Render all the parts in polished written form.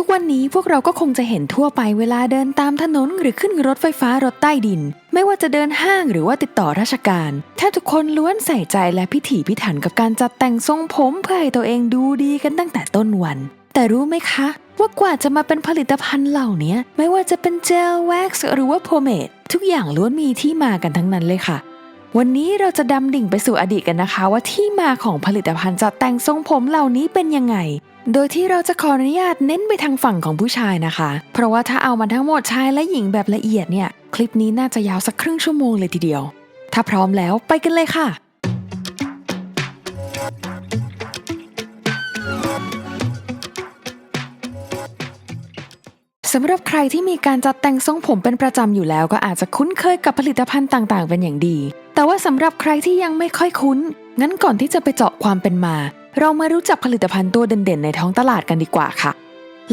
ทุกวันนี้พวกเราก็คงจะเห็นทั่วไปเวลาเดินตามถนนหรือขึ้นรถไฟฟ้ารถใต้ดินไม่ว่าจะเดินห้างหรือว่าติดต่อราชการแทบทุกคนล้วนใส่ใจและพิถีพิถันกับการจัดแต่งทรงผมเพื่อให้ตัวเองดูดีกันตั้งแต่ต้นวันแต่รู้ไหมคะว่ากว่าจะมาเป็นผลิตภัณฑ์เหล่านี้ไม่ว่าจะเป็นเจลแว็กซ์หรือว่าโพเมดทุกอย่างล้วนมีที่มากันทั้งนั้นเลยค่ะวันนี้เราจะดำดิ่งไปสู่อดีตกันนะคะว่าที่มาของผลิตภัณฑ์จัดแต่งทรงผมเหล่านี้เป็นยังไงโดยที่เราจะขออนุญาตเน้นไปทางฝั่งของผู้ชายนะคะเพราะว่าถ้าเอามาทั้งหมดชายและหญิงแบบละเอียดเนี่ยคลิปนี้น่าจะยาวสักครึ่งชั่วโมงเลยทีเดียวถ้าพร้อมแล้วไปกันเลยค่ะสำหรับใครที่มีการจัดแต่งทรงผมเป็นประจำอยู่แล้วก็อาจจะคุ้นเคยกับผลิตภัณฑ์ต่างๆเป็นอย่างดีแต่ว่าสำหรับใครที่ยังไม่ค่อยคุ้นงั้นก่อนที่จะไปเจาะความเป็นมาเรามารู้จักผลิตภัณฑ์ตัวเด่นๆในท้องตลาดกันดีกว่าค่ะ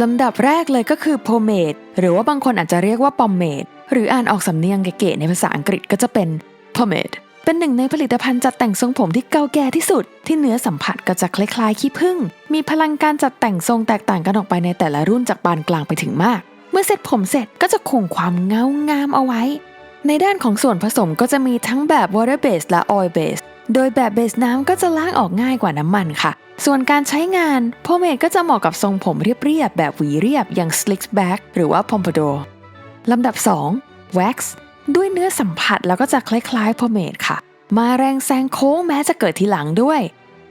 ลำดับแรกเลยก็คือโพเมดหรือว่าบางคนอาจจะเรียกว่าปอมเมดหรืออ่านออกสำเนียงเก๋ๆในภาษาอังกฤษก็จะเป็นโพเมดเป็นหนึ่งในผลิตภัณฑ์จัดแต่งทรงผมที่เก่าแก่ที่สุดที่เนื้อสัมผัสก็จะคล้ายๆขี้ผึ้งมีพลังการจัดแต่งทรงแตกต่างกันออกไปในแต่ละรุ่นจากปานกลางไปถึงมากเมื่อเสร็จผมเสร็จก็จะคงความเงางามเอาไว้ในด้านของส่วนผสมก็จะมีทั้งแบบ water base และ oil base โดยแบบเบสน้ำก็จะล้างออกง่ายกว่าน้ำมันค่ะส่วนการใช้งานโพเมดก็จะเหมาะกับทรงผมเรียบๆแบบหวีเรียบอย่าง slick back หรือว่า pompadour ลำดับ 2 wax ด้วยเนื้อสัมผัสแล้วก็จะคล้ายๆโพเมดค่ะมาแรงแซงโค้งแม้จะเกิดทีหลังด้วย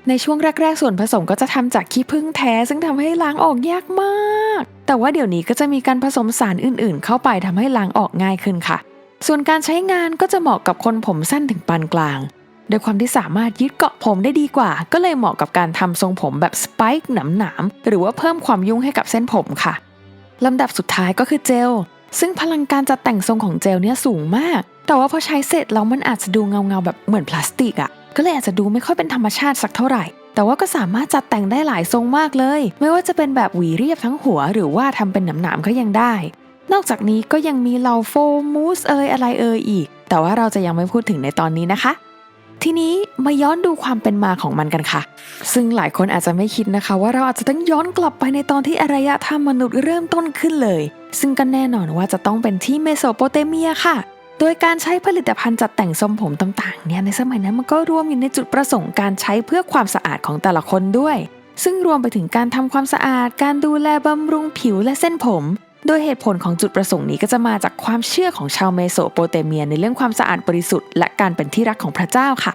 ในช่วงแรกๆส่วนผสมก็จะทำจากขี้ผึ้งแท้ซึ่งทำให้ล้างออกยากมากแต่ว่าเดี๋ยวนี้ก็จะมีการผสมสารอื่นๆเข้าไปทำให้ล้างออกง่ายขึ้นค่ะส่วนการใช้งานก็จะเหมาะกับคนผมสั้นถึงปานกลางโดยความที่สามารถยึดเกาะผมได้ดีกว่าก็เลยเหมาะกับการทำทรงผมแบบสไปค์หนามๆหรือว่าเพิ่มความยุ่งให้กับเส้นผมค่ะลำดับสุดท้ายก็คือเจลซึ่งพลังการจัดแต่งทรงของเจลเนี่ยสูงมากแต่ว่าพอใช้เสร็จแล้วมันอาจจะดูเงาๆแบบเหมือนพลาสติกอ่ะก็เลยอาจจะดูไม่ค่อยเป็นธรรมชาติสักเท่าไหร่แต่ว่าก็สามารถจัดแต่งได้หลายทรงมากเลยไม่ว่าจะเป็นแบบหวีเรียบทั้งหัวหรือว่าทำเป็นหนามๆก็ยังได้นอกจากนี้ก็ยังมีเหล่าโฟมมูสอะไรอีกแต่ว่าเราจะยังไม่พูดถึงในตอนนี้นะคะทีนี้มาย้อนดูความเป็นมาของมันกันค่ะซึ่งหลายคนอาจจะไม่คิดนะคะว่าเราอาจจะต้องย้อนกลับไปในตอนที่อารยธรรมมนุษย์เริ่มต้นขึ้นเลยซึ่งก็แน่นอนว่าจะต้องเป็นที่เมโสโปเตเมียค่ะโดยการใช้ผลิตภัณฑ์จัดแต่งทรงผมต่างๆเนี่ยในสมัยนั้นมันก็รวมอยู่ในจุดประสงค์การใช้เพื่อความสะอาดของแต่ละคนด้วยซึ่งรวมไปถึงการทำความสะอาดการดูแลบำรุงผิวและเส้นผมโดยเหตุผลของจุดประสงค์นี้ก็จะมาจากความเชื่อของชาวเมโสโปเตเมียในเรื่องความสะอาดบริสุทธิ์และการเป็นที่รักของพระเจ้าค่ะ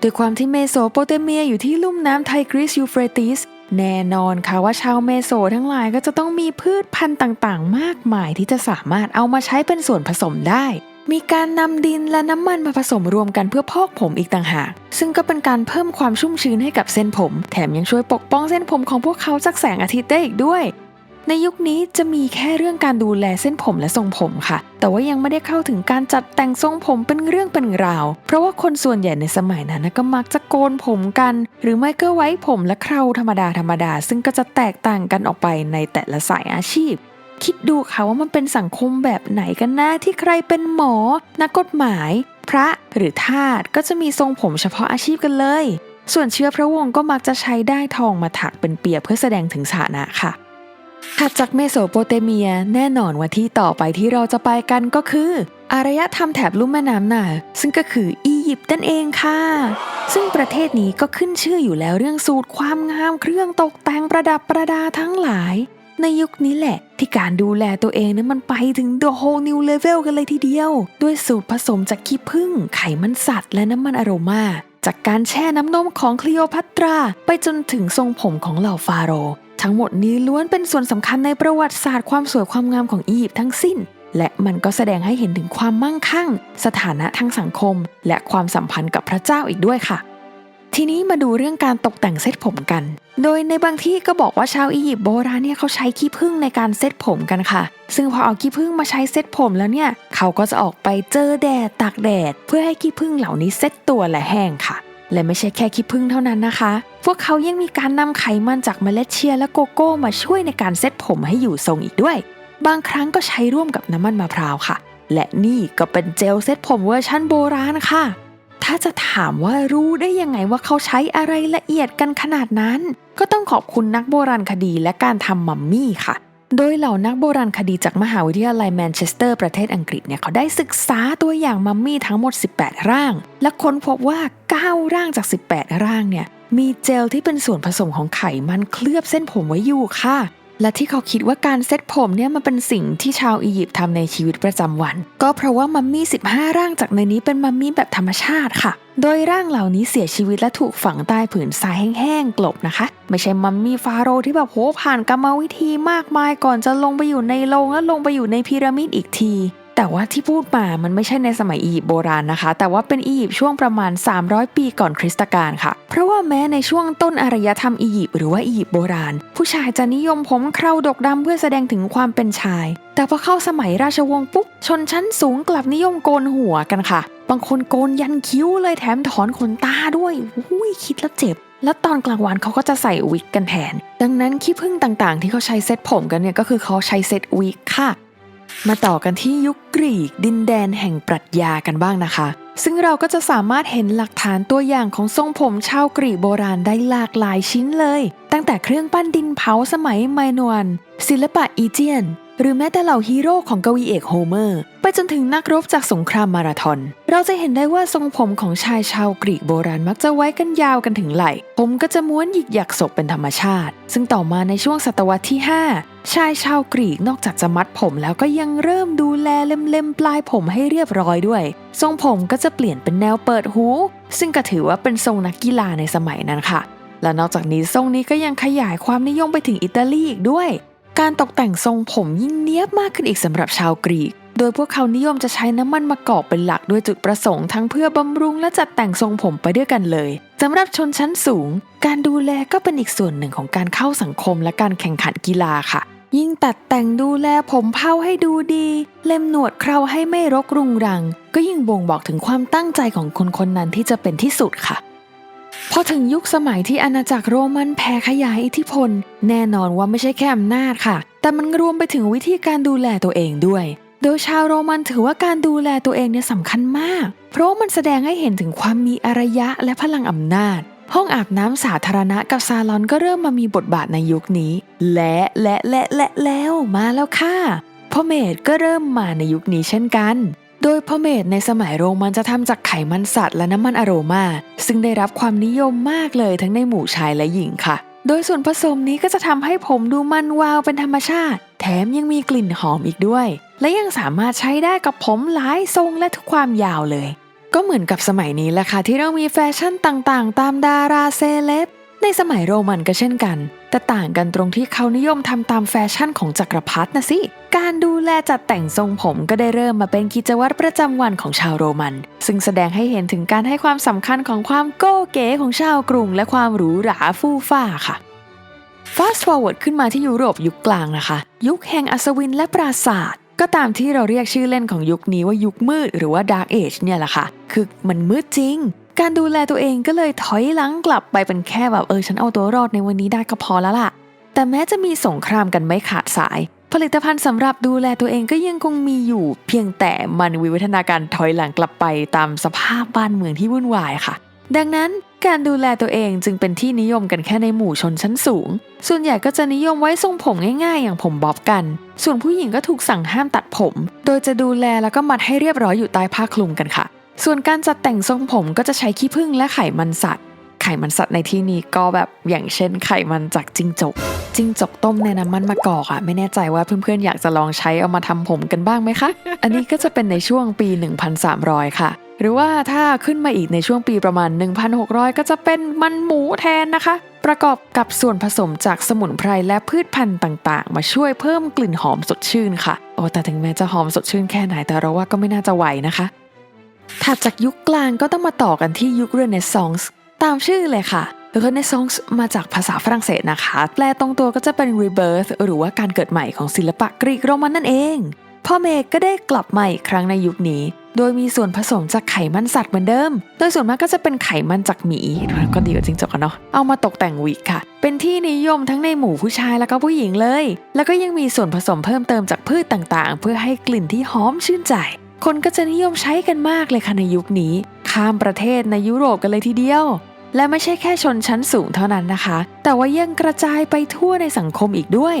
โดยความที่เมโสโปเตเมียอยู่ที่ลุ่มน้ำไทกริสยูเฟรติสแน่นอนค่ะว่าชาวเมโสทั้งหลายก็จะต้องมีพืชพันธุ์ต่างๆมากมายที่จะสามารถเอามาใช้เป็นส่วนผสมได้มีการนำดินและน้ำมันมาผสมรวมกันเพื่อพอกผมอีกต่างหากซึ่งก็เป็นการเพิ่มความชุ่มชื้นให้กับเส้นผมแถมยังช่วยปกป้องเส้นผมของพวกเขาจากแสงอาทิตย์ได้อีกด้วยในยุคนี้จะมีแค่เรื่องการดูแลเส้นผมและทรงผมค่ะแต่ว่ายังไม่ได้เข้าถึงการจัดแต่งทรงผมเป็นเรื่องเป็นราวเพราะว่าคนส่วนใหญ่ในสมัยนั้นก็มักจะโกนผมกันหรือไม่ก็ไว้ผมและเคราธรรมดาซึ่งก็จะแตกต่างกันออกไปในแต่ละสายอาชีพคิดดูค่ะว่ามันเป็นสังคมแบบไหนกันนะที่ใครเป็นหมอนักกฎหมายพระหรือทาสก็จะมีทรงผมเฉพาะอาชีพกันเลยส่วนเชื้อพระวงศ์ก็มักจะใช้ด้ายทองมาถักเป็นเปียเพื่อแสดงถึงฐานะค่ะถัดจากเมโสโปเตเมียแน่นอนว่าที่ต่อไปที่เราจะไปกันก็คืออารยธรรมแถบลุ่มแม่น้ำไนล์ซึ่งก็คืออียิปต์นั่นเองค่ะซึ่งประเทศนี้ก็ขึ้นชื่ออยู่แล้วเรื่องสูตรความงามเครื่องตกแต่งประดับประดาทั้งหลายในยุคนี้แหละที่การดูแลตัวเองนั้นมันไปถึง the whole new level กันเลยทีเดียวด้วยสูตรผสมจากขี้ผึ้งไขมันสัตว์และน้ำมันอโรมาจากการแช่น้ำนมของคลีโอพัตราไปจนถึงทรงผมของเหล่าฟาโรห์ทั้งหมดนี้ล้วนเป็นส่วนสำคัญในประวัติศาสตร์ความสวยความงามของอียิปต์ทั้งสิ้นและมันก็แสดงให้เห็นถึงความมั่งคั่งสถานะทางสังคมและความสัมพันธ์กับพระเจ้าอีกด้วยค่ะทีนี้มาดูเรื่องการตกแต่งเซตผมกันโดยในบางที่ก็บอกว่าชาวอียิปต์โบราณเนี่ยเขาใช้ขี้ผึ้งในการเซตผมกันค่ะซึ่งพอเอาขี้ผึ้งมาใช้เซตผมแล้วเนี่ยเขาก็จะออกไปเจอแดดตากแดดเพื่อให้ขี้ผึ้งเหล่านี้เซตตัวและแห้งค่ะและไม่ใช่แค่ขี้ผึ้งเท่านั้นนะคะพวกเขายังมีการนำไขมันจากเมล็ดเชียร์และโกโก้มาช่วยในการเซตผมให้อยู่ทรงอีกด้วยบางครั้งก็ใช้ร่วมกับน้ำมันมะพร้าวค่ะและนี่ก็เป็นเจลเซตผมเวอร์ชั่นโบราณค่ะถ้าจะถามว่ารู้ได้ยังไงว่าเขาใช้อะไรละเอียดกันขนาดนั้นก็ต้องขอบคุณนักโบราณคดีและการทำมัมมี่ค่ะ โดยเหล่านักโบราณคดีจากมหาวิทยาลัยแมนเชสเตอร์ประเทศอังกฤษเนี่ยเขาได้ศึกษาตัวอย่างมัมมี่ทั้งหมด18ร่างและค้นพบว่า9ร่างจาก18ร่างเนี่ยมีเจลที่เป็นส่วนผสมของไขมันเคลือบเส้นผมไว้อยู่ค่ะและที่เขาคิดว่าการเซ็ตผมเนี่ยมันเป็นสิ่งที่ชาวอียิปต์ทำในชีวิตประจำวันก็เพราะว่ามัมมี่15ร่างจากในนี้เป็นมัมมี่แบบธรรมชาติค่ะโดยร่างเหล่านี้เสียชีวิตและถูกฝังใต้ผืนทรายแห้งๆกลบนะคะไม่ใช่มัมมี่ฟาโรห์ที่แบบโหผ่านกรรมวิธีมากมายก่อนจะลงไปอยู่ในโลงแล้วลงไปอยู่ในพีระมิดอีกทีแต่ว่าที่พูดมามันไม่ใช่ในสมัยอียิปต์โบราณนะคะแต่ว่าเป็นอียิปต์ช่วงประมาณ300ปีก่อนคริสตกาลค่ะเพราะว่าแม้ในช่วงต้นอารยธรรมอียิปต์หรือว่าอียิปต์โบราณผู้ชายจะนิยมผมเคราดกดำเพื่อแสดงถึงความเป็นชายแต่พอเข้าสมัยราชวงศ์ปุ๊บชนชั้นสูงกลับนิยมโกนหัวกันค่ะบางคนโกนยันคิ้วเลยแถมถอนขนตาด้วยคิดแล้วเจ็บแล้วตอนกลางวันเขาก็จะใส่วิกกันแทนดังนั้นขี้ผึ้งต่างๆที่เขาใช้เซ็ตผมกันเนี่ยก็คือเขาใช้เซ็ตวิกค่ะมาต่อกันที่ยุคกรีกดินแดนแห่งปรัชญากันบ้างนะคะซึ่งเราก็จะสามารถเห็นหลักฐานตัวอย่างของทรงผมชาวกรีกโบราณได้หลากหลายชิ้นเลยตั้งแต่เครื่องปั้นดินเผาสมัยไมโนอันศิลปะอีเจียนหรือแม้แต่เหล่าฮีโร่ของกวีเอกโฮเมอร์ไปจนถึงนักรบจากสงครามมาราธอนเราจะเห็นได้ว่าทรงผมของชายชาวกรีกโบราณมักจะไว้กันยาวกันถึงไหล่ผมก็จะม้วนหยิกหยักศพเป็นธรรมชาติซึ่งต่อมาในช่วงศตวรรษที่5ชายชาวกรีกนอกจากจะมัดผมแล้วก็ยังเริ่มดูแลเล็มๆปลายผมให้เรียบร้อยด้วยทรงผมก็จะเปลี่ยนเป็นแนวเปิดหูซึ่งก็ถือว่าเป็นทรงนักกีฬาในสมัยนั้นค่ะและนอกจากนี้ทรงนี้ก็ยังขยายความนิยมไปถึงอิตาลีอีกด้วยการตกแต่งทรงผมยิ่งเนียบมากขึ้นอีกสำหรับชาวกรีกโดยพวกเขานิยมจะใช้น้ำมันมะกอกเป็นหลักด้วยจุดประสงค์ทั้งเพื่อบำรุงและจัดแต่งทรงผมไปด้วยกันเลยสำหรับชนชั้นสูงการดูแลก็เป็นอีกส่วนหนึ่งของการเข้าสังคมและการแข่งขันกีฬาค่ะยิ่งตัดแต่งดูแลผมเผ้าให้ดูดีเล็มหนวดเคราให้ไม่รกรุงรังก็ยิ่งบ่งบอกถึงความตั้งใจของคนคนนั้นที่จะเป็นที่สุดค่ะพอถึงยุคสมัยที่อาณาจักรโรมันแผ่ขยายอิทธิพลแน่นอนว่าไม่ใช่แค่อำนาจค่ะแต่มันรวมไปถึงวิธีการดูแลตัวเองด้วยโดยชาวโรมันถือว่าการดูแลตัวเองเนี่ยสำคัญมากเพราะมันแสดงให้เห็นถึงความมีอารยะและพลังอำนาจห้องอาบน้ำสาธารณะกับซาลอนก็เริ่มมามีบทบาทในยุคนี้แล้วมาแล้วค่ะพอเมดก็เริ่มมาในยุคนี้เช่นกันโดยพอเมดในสมัยโรมันจะทำจากไขมันสัตว์และน้ำมันอะโรมาซึ่งได้รับความนิยมมากเลยทั้งในหมู่ชายและหญิงค่ะโดยส่วนผสมนี้ก็จะทำให้ผมดูมันวาวเป็นธรรมชาติแถมยังมีกลิ่นหอมอีกด้วยและยังสามารถใช้ได้กับผมหลายทรงและทุกความยาวเลยก็เหมือนกับสมัยนี้แหละค่ะที่เรามีแฟชั่นต่างๆตามดาราเซเลบในสมัยโรมันก็เช่นกันแต่ต่างกันตรงที่เขานิยมทำตามแฟชั่นของจักรพรรดินะสิการดูแลจัดแต่งทรงผมก็ได้เริ่มมาเป็นกิจวัตรประจำวันของชาวโรมันซึ่งแสดงให้เห็นถึงการให้ความสำคัญของความโก้เก๋ของชาวกรุงและความหรูหราฟู่ฟ้าค่ะ Fast forward ขึ้นมาที่ยุโรปยุคกลางนะคะยุคแห่งอัศวินและปราสาทก็ตามที่เราเรียกชื่อเล่นของยุคนี้ว่ายุคมืดหรือว่า Dark Age เนี่ยแหละค่ะคือมันมืดจริงการดูแลตัวเองก็เลยถอยหลังกลับไปเป็นแค่แบบฉันเอาตัวรอดในวันนี้ได้ก็พอแล้วล่ะแต่แม้จะมีสงครามกันไม่ขาดสายผลิตภัณฑ์สำหรับดูแลตัวเองก็ยังคงมีอยู่เพียงแต่มันวิวัฒนาการถอยหลังกลับไปตามสภาพบ้านเมืองที่วุ่นวายค่ะดังนั้นการดูแลตัวเองจึงเป็นที่นิยมกันแค่ในหมู่ชนชั้นสูงส่วนใหญ่ก็จะนิยมไว้ทรงผมง่ายๆอย่างผมบ๊อบกันส่วนผู้หญิงก็ถูกสั่งห้ามตัดผมโดยจะดูแลแล้วก็มัดให้เรียบร้อยอยู่ใต้ผ้าคลุมกันค่ะส่วนการจัดแต่งทรงผมก็จะใช้ขี้ผึ้งและไขมันสัตว์ในที่นี้ก็แบบอย่างเช่นไขมันจากจิ้งจกต้มในน้ำมันมะกอกอ่ะไม่แน่ใจว่าเพื่อนๆอยากจะลองใช้เอามาทำผมกันบ้างไหมคะ อันนี้ก็จะเป็นในช่วงปี 1300 ค่ะหรือว่าถ้าขึ้นมาอีกในช่วงปีประมาณ 1,600 ก็จะเป็นมันหมูแทนนะคะประกอบกับส่วนผสมจากสมุนไพรและพืชพันธุ์ต่างๆมาช่วยเพิ่มกลิ่นหอมสดชื่นค่ะแต่ถึงแม้จะหอมสดชื่นแค่ไหนแต่เราว่าก็ไม่น่าจะไหวนะคะถัดจากยุคกลางก็ต้องมาต่อกันที่ยุคเรเนซองส์ตามชื่อเลยค่ะเรเนซองส์มาจากภาษาฝรั่งเศสนะคะแปลตรงตัวก็จะเป็น rebirth หรือว่าการเกิดใหม่ของศิลปะกรีกโรมันนั่นเองพ่อเมกก็ได้กลับมาอีกครั้งในยุคนี้โดยมีส่วนผสมจากไขมันสัตว์เหมือนเดิมโดยส่วนมากก็จะเป็นไขมันจากหมีก็ดีกว่าจริงจกเนาะเอามาตกแต่งวิกค่ะเป็นที่นิยมทั้งในหมู่ผู้ชายแล้วก็ผู้หญิงเลยแล้วก็ยังมีส่วนผสมเพิ่มเติมจากพืชต่างๆเพื่อให้กลิ่นที่หอมชื่นใจคนก็จะนิยมใช้กันมากเลยค่ะในยุคนี้ข้ามประเทศในยุโรปกันเลยทีเดียวและไม่ใช่แค่ชนชั้นสูงเท่านั้นนะคะแต่ว่ายังกระจายไปทั่วในสังคมอีกด้วย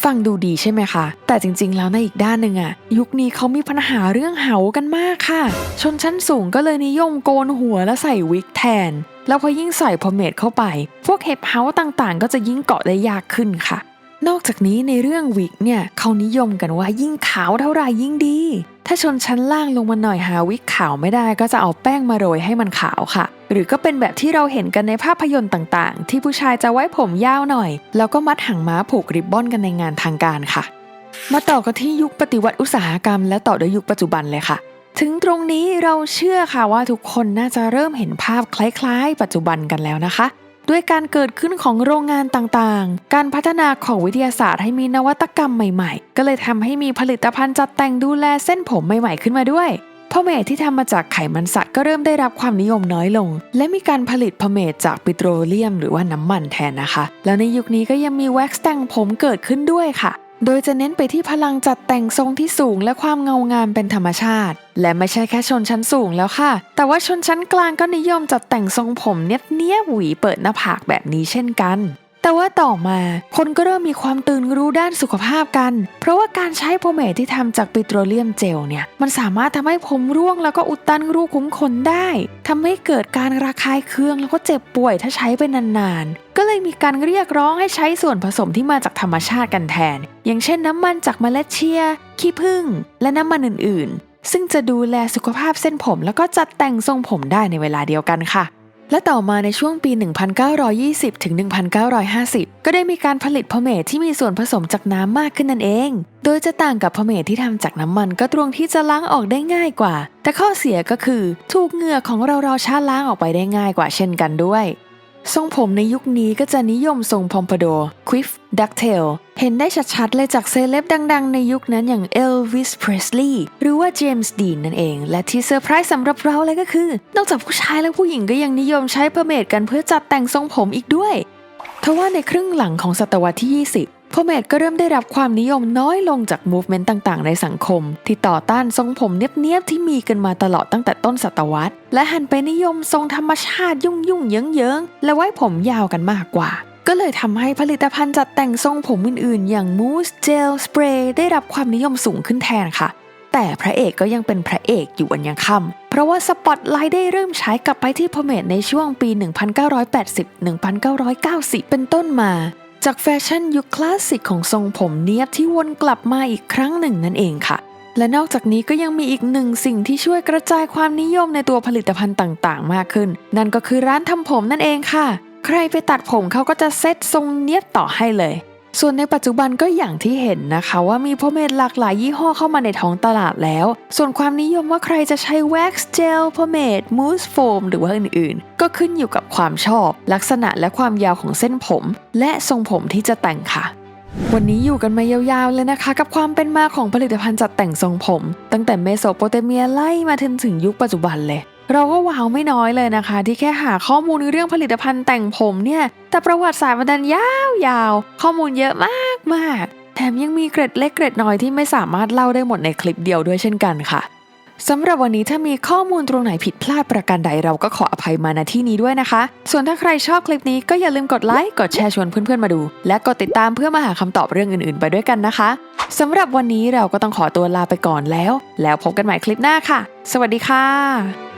ฟังดูดีใช่ไหมคะแต่จริงๆแล้วในอีกด้านหนึ่งอะยุคนี้เขามีปัญหาเรื่องเหากันมากค่ะชนชั้นสูงก็เลยนิยมโกนหัวและใส่วิกแทนแล้วพอยิ่งใส่พอเมดเข้าไปพวกเห็บเหาต่างๆก็จะยิ่งเกาะได้ยากขึ้นค่ะนอกจากนี้ในเรื่องวิกเนี่ยเขานิยมกันว่ายิ่งขาวเท่าไหร่ยิ่งดีถ้าชนชั้นล่างลงมาหน่อยหาวิกขาวไม่ได้ก็จะเอาแป้งมาโรยให้มันขาวค่ะหรือก็เป็นแบบที่เราเห็นกันในภาพยนตร์ต่างๆที่ผู้ชายจะไว้ผมยาวหน่อยแล้วก็มัดหางม้าผูกริบบอนกันในงานทางการค่ะมาต่อกันที่ยุคปฏิวัติอุตสาหกรรมและต่อด้วยยุคปัจจุบันเลยค่ะถึงตรงนี้เราเชื่อค่ะว่าทุกคนน่าจะเริ่มเห็นภาพคล้ายๆปัจจุบันกันแล้วนะคะด้วยการเกิดขึ้นของโรงงานต่างๆการพัฒนาของวิทยาศาสตร์ให้มีนวัตกรรมใหม่ๆก็เลยทำให้มีผลิตภัณฑ์จัดแต่งดูแลเส้นผมใหม่ๆขึ้นมาด้วยพอเมดที่ทำมาจากไขมันสัตว์ก็เริ่มได้รับความนิยมน้อยลงและมีการผลิตพอเมดจากปิโตรเลียมหรือว่าน้ำมันแทนนะคะแล้วในยุคนี้ก็ยังมีแว็กซ์แต่งผมเกิดขึ้นด้วยค่ะโดยจะเน้นไปที่พลังจัดแต่งทรงที่สูงและความเงางามเป็นธรรมชาติและไม่ใช่แค่ชนชั้นสูงแล้วค่ะแต่ว่าชนชั้นกลางก็นิยมจัดแต่งทรงผมเนียบๆหวีเปิดหน้าผากแบบนี้เช่นกันแต่ว่าต่อมาคนก็เริ่มมีความตื่นรู้ด้านสุขภาพกันเพราะว่าการใช้โพเมดที่ทำจากปิโตรเลียมเจลเนี่ยมันสามารถทำให้ผมร่วงแล้วก็อุดตันรูขุมขนได้ทำให้เกิดการระคายเคืองแล้วก็เจ็บป่วยถ้าใช้ไปนานๆก็เลยมีการเรียกร้องให้ใช้ส่วนผสมที่มาจากธรรมชาติกันแทนอย่างเช่นน้ำมันจากเมล็ดเชียร์ขี้ผึ้งและน้ำมันอื่นๆซึ่งจะดูแลสุขภาพเส้นผมแล้วก็จัดแต่งทรงผมได้ในเวลาเดียวกันค่ะและต่อมาในช่วงปี 1920 ถึง 1950 ก็ได้มีการผลิตพอเมดที่มีส่วนผสมจากน้ำมากขึ้นนั่นเองโดยจะต่างกับพอเมดที่ทำจากน้ำมันก็ตรงที่จะล้างออกได้ง่ายกว่าแต่ข้อเสียก็คือถูกเหงื่อของเราชาล้างออกไปได้ง่ายกว่าเช่นกันด้วยทรงผมในยุคนี้ก็จะนิยมทรงพอมพาโดควิฟดักเทลเห็นได้ชัดๆเลยจากเซเลบดังๆในยุคนั้นอย่างเอลวิส เพรสลีย์หรือว่าเจมส์ดีนนั่นเองและที่เซอร์ไพรส์สำหรับเราเลยก็คือนอกจากผู้ชายและผู้หญิงก็ยังนิยมใช้พอเมดกันเพื่อจัดแต่งทรงผมอีกด้วยทว่าในครึ่งหลังของศตวรรษที่ 20พอเมดก็เริ่มได้รับความนิยมน้อยลงจากมูฟเมนต์ต่างๆในสังคมที่ต่อต้านทรงผมเนียบๆที่มีกันมาตลอดตั้งแต่ต้นศตวรรษและหันไปนิยมทรงธรรมชาติยุ่งๆเยิ้งๆและไว้ผมยาวกันมากกว่าก็เลยทำให้ผลิตภัณฑ์จัดแต่งทรงผมอื่นๆอย่างมูสเจลสเปรย์ได้รับความนิยมสูงขึ้นแทนค่ะแต่พระเอกก็ยังเป็นพระเอกอยู่วันยังค่ำเพราะว่าสปอตไลท์ได้เริ่มฉายกลับไปที่พอเมดในช่วงปี 1980-1990 เป็นต้นมาจากแฟชั่นยุคคลาสสิกของทรงผมเนียบที่วนกลับมาอีกครั้งหนึ่งนั่นเองค่ะและนอกจากนี้ก็ยังมีอีกหนึ่งสิ่งที่ช่วยกระจายความนิยมในตัวผลิตภัณฑ์ต่างๆมากขึ้นนั่นก็คือร้านทำผมนั่นเองค่ะใครไปตัดผมเขาก็จะเซตทรงเนียบต่อให้เลยส่วนในปัจจุบันก็อย่างที่เห็นนะคะว่ามีพอเมดหลากหลายยี่ห้อเข้ามาในท้องตลาดแล้วส่วนความนิยมว่าใครจะใช้แว็กซ์เจลพอเมดมูสโฟมหรือว่าอื่นๆก็ขึ้นอยู่กับความชอบลักษณะและความยาวของเส้นผมและทรงผมที่จะแต่งค่ะวันนี้อยู่กันมายาวๆเลยนะคะกับความเป็นมาของผลิตภัณฑ์จัดแต่งทรงผมตั้งแต่เมโสโปเตเมียไล่มาถึงยุคปัจจุบันเลยเราก็ว้าวไม่น้อยเลยนะคะที่แค่หาข้อมูลเรื่องผลิตภัณฑ์แต่งผมเนี่ยแต่ประวัติศาสตร์มันดันยาวๆข้อมูลเยอะมากแถมยังมีเกร็ดเล็กเกร็ดน้อยที่ไม่สามารถเล่าได้หมดในคลิปเดียวด้วยเช่นกันค่ะสำหรับวันนี้ถ้ามีข้อมูลตรงไหนผิดพลาดประการใดเราก็ขออภัยมาณที่นี้ด้วยนะคะส่วนถ้าใครชอบคลิปนี้ก็อย่าลืมกดไลค์กดแชร์ชวนเพื่อนๆมาดูและกดติดตามเพื่อมาหาคำตอบเรื่องอื่นๆไปด้วยกันนะคะสำหรับวันนี้เราก็ต้องขอตัวลาไปก่อนแล้วพบกันใหม่คลิปหน้าค่ะสวัสดีค่ะ